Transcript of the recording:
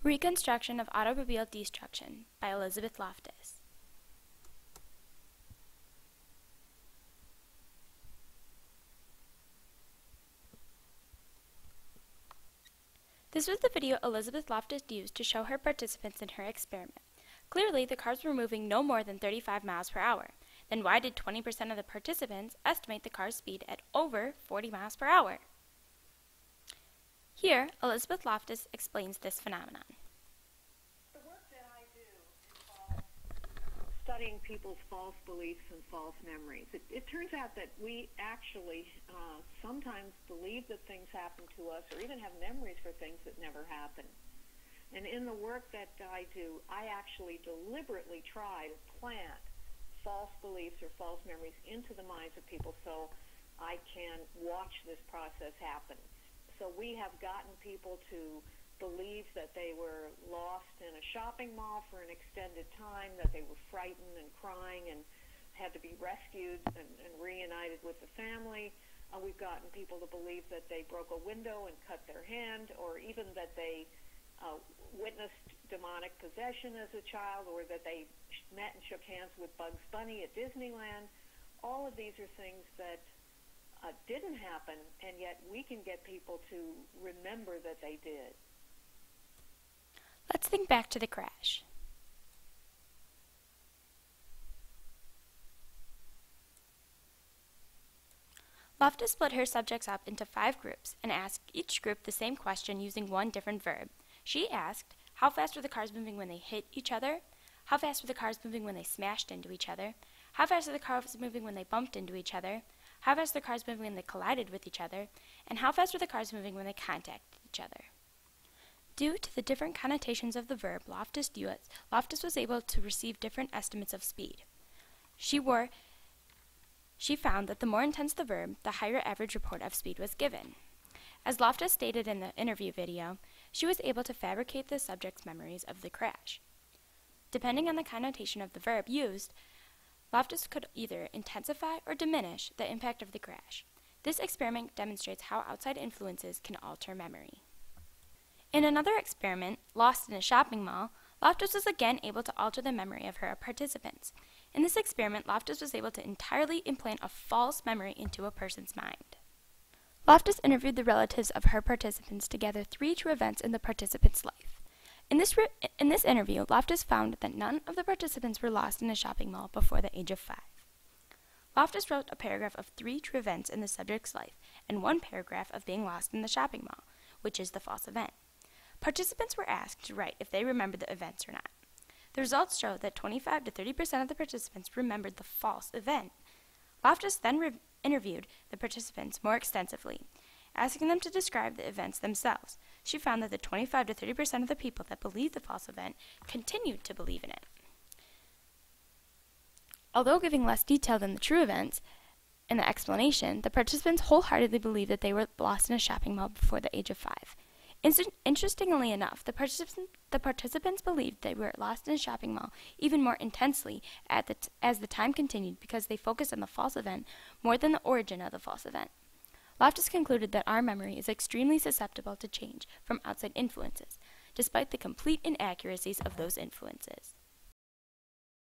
Reconstruction of Automobile Destruction by Elizabeth Loftus. This was the video Elizabeth Loftus used to show her participants in her experiment. Clearly, the cars were moving no more than 35 miles per hour. Then why did 20% of the participants estimate the car's speed at over 40 miles per hour? Here, Elizabeth Loftus explains this phenomenon. The work that I do involves studying people's false beliefs and false memories. It turns out that we actually sometimes believe that things happen to us or even have memories for things that never happened. And in the work that I do, I actually deliberately try to plant false beliefs or false memories into the minds of people so I can watch this process happen. So we have gotten people to believe that they were lost in a shopping mall for an extended time, that they were frightened and crying and had to be rescued and reunited with the family. We've gotten people to believe that they broke a window and cut their hand, or even that they witnessed demonic possession as a child, or that they met and shook hands with Bugs Bunny at Disneyland. All of these are things that didn't happen, and yet we can get people to remember that they did. Let's think back to the crash. Loftus split her subjects up into 5 groups and asked each group the same question using one different verb. She asked, how fast were the cars moving when they hit each other? How fast were the cars moving when they smashed into each other? How fast were the cars moving when they bumped into each other? How fast were the cars moving when they collided with each other? And how fast were the cars moving when they contacted each other? Due to the different connotations of the verb Loftus used, Loftus was able to receive different estimates of speed. She found that the more intense the verb, the higher average report of speed was given. As Loftus stated in the interview video, she was able to fabricate the subject's memories of the crash. Depending on the connotation of the verb used, Loftus could either intensify or diminish the impact of the crash. This experiment demonstrates how outside influences can alter memory. In another experiment, Lost in a Shopping Mall, Loftus was again able to alter the memory of her participants. In this experiment, Loftus was able to entirely implant a false memory into a person's mind. Loftus interviewed the relatives of her participants to gather 3 true events in the participant's life. In this interview, Loftus found that none of the participants were lost in a shopping mall before the age of 5. Loftus wrote a paragraph of 3 true events in the subject's life and 1 paragraph of being lost in the shopping mall, which is the false event. Participants were asked to write if they remembered the events or not. The results showed that 25 to 30% of the participants remembered the false event. Loftus then interviewed the participants more extensively, asking them to describe the events themselves. She found that the 25 to 30% of the people that believed the false event continued to believe in it. Although giving less detail than the true events in the explanation, the participants wholeheartedly believed that they were lost in a shopping mall before the age of 5. Interestingly enough, the participants believed they were lost in a shopping mall even more intensely as the time continued because they focused on the false event more than the origin of the false event. Loftus concluded that our memory is extremely susceptible to change from outside influences, despite the complete inaccuracies of those influences.